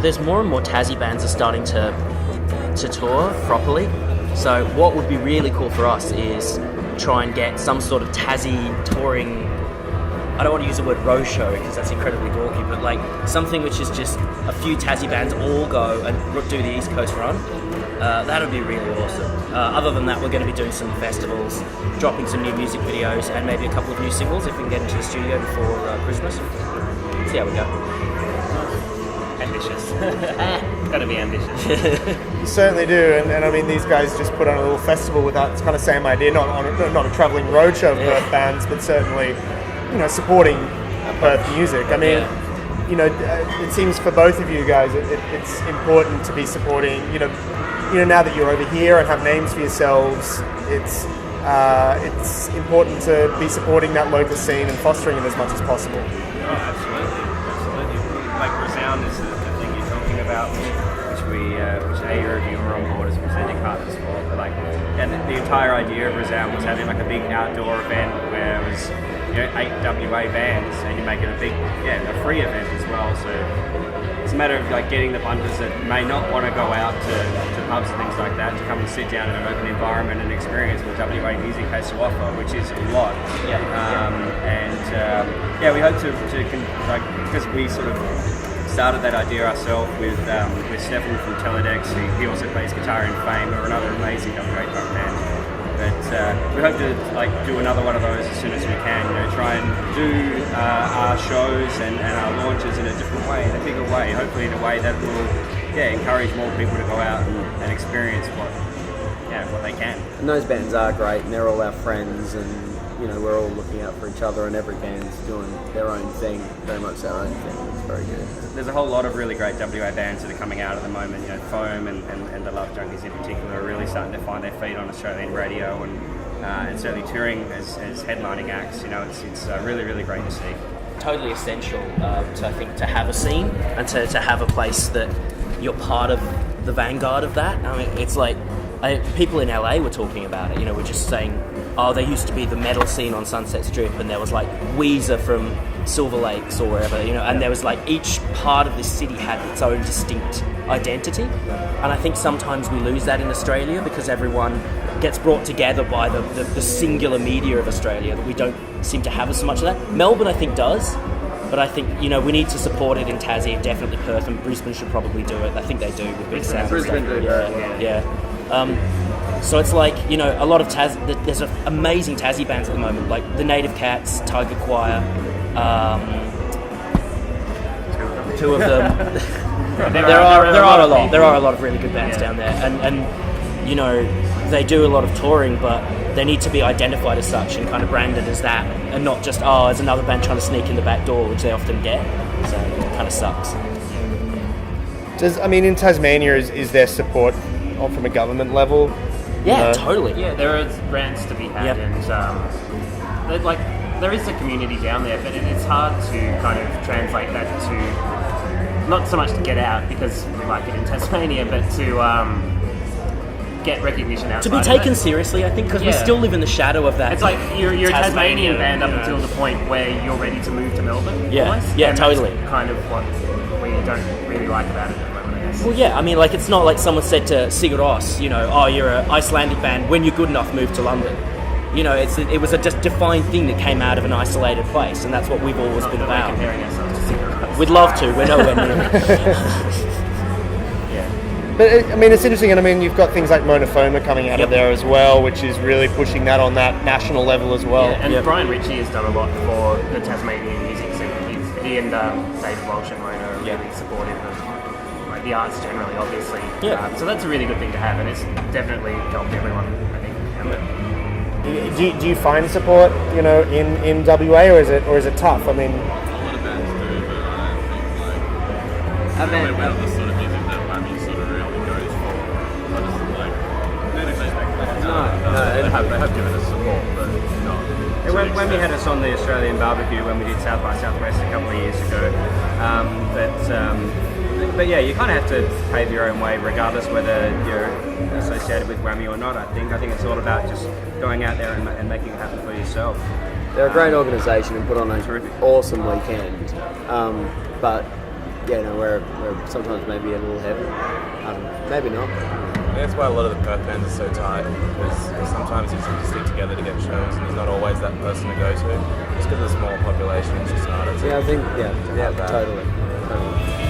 there's more and more Tassie bands are starting to tour properly. So what would be really cool for us is try and get some sort of Tassie touring. I don't want to use the word roadshow because that's incredibly dorky, but like something which is just a few Tassie bands all go and do the East Coast run. That would be really awesome. Other than that, we're going to be doing some festivals, dropping some new music videos, and maybe a couple of new singles if we can get into the studio before Christmas. See how we go. Ambitious. Got to be ambitious. You certainly do, and I mean, these guys just put on a little festival with that kind of same idea, not a travelling roadshow of Perth bands, but certainly, supporting Perth music. I mean, it seems for both of you guys, it's important to be supporting. Now that you're over here and have names for yourselves, it's important to be supporting that local scene and fostering it as much as possible. Oh, absolutely. Like Resound is the thing you're talking about, which AU Review were on board as presenting partners for. But the entire idea of Resound was having like a big outdoor event where it was 8 WA bands, and you make it a free event as well. So it's a matter of getting the punters that may not want to go out to pubs and things like that to come and sit down in an open environment and experience what WA music has to offer, which is a lot. We hope to because we sort of started that idea ourselves with Stefan from Teledex. He also plays guitar in Fame, or another amazing WA punk band. But we hope to do another one of those as soon as we can. Try and do our shows and our launches in a different way, in a bigger way. Hopefully, in a way that will encourage more people to go out and experience what they can. And those bands are great, and they're all our friends, and we're all looking out for each other, and every band's doing their own thing, very much their own thing. It's very good. There's a whole lot of really great WA bands that are coming out at the moment. Foam and the Love Junkies in particular are really starting to find their feet on Australian radio and certainly touring as headlining acts. It's really, really great to see. Totally essential to have a scene and to have a place that you're part of the vanguard of that. I mean, it's like people in LA were talking about it. We're just saying, there used to be the metal scene on Sunset Strip, and there was Weezer from Silver Lakes or wherever, and there was each part of the city had its own distinct identity. And I think sometimes we lose that in Australia because everyone gets brought together by the singular media of Australia, that we don't seem to have as much of that. Melbourne, I think, does. But I think, we need to support it in Tassie, definitely Perth, and Brisbane should probably do it. I think they do with Big Sound. Brisbane do. So it's a lot of there's amazing Tassie bands at the moment, like the Native Cats, Tiger Choir, two of them. there are a lot of really good bands down there, and they do a lot of touring, but they need to be identified as such and kind of branded as that, and not just as another band trying to sneak in the back door, which they often get. So it kind of sucks. In Tasmania, is there support from a government level? Yeah, totally. Yeah, there are grants to be had, and there is a community down there, but it's hard to kind of translate that to, not so much to get out because we like it in Tasmania, but to get recognition outside. To be taken seriously, I think, because we still live in the shadow of that. It's like you're a Tasmanian band up until the point where you're ready to move to Melbourne. Yeah, almost. yeah, and totally. That's kind of what we don't really like about it. Well, yeah, it's not like someone said to Sigur Rós, you're an Icelandic band, when you're good enough, move to London. It was a just defined thing that came out of an isolated place, and that's what we've always been about. Comparing ourselves to Sigur Rós. We'd love to, we're nowhere near. But it's interesting, and you've got things like Monophoma coming out of there as well, which is really pushing that on that national level as well. Yeah, and Brian Ritchie has done a lot for the Tasmanian music scene. He and David Walsh and Mona are really supportive of the arts generally, obviously. So that's a really good thing to have, and it's definitely helped everyone, I think. Do you find support, in WA, or is it tough? A lot of bands do, but I think we're the sort of music that Whammy sort of really goes for. They have given us support, but not. When we had us on the Australian Barbecue, when we did South by Southwest a couple of years ago, but yeah, you kind of have to pave your own way, regardless whether you're associated with Whammy or not. I think it's all about just going out there and making it happen for yourself. They're a great organisation and put on an awesome weekend. But we're sometimes maybe a little heavy. Maybe not. I think that's why a lot of the Perth bands are so tight, because sometimes you have to stick together to get shows, and there's not always that person to go to. Just because of the small population, it's just harder to Yeah, I think, have that. totally.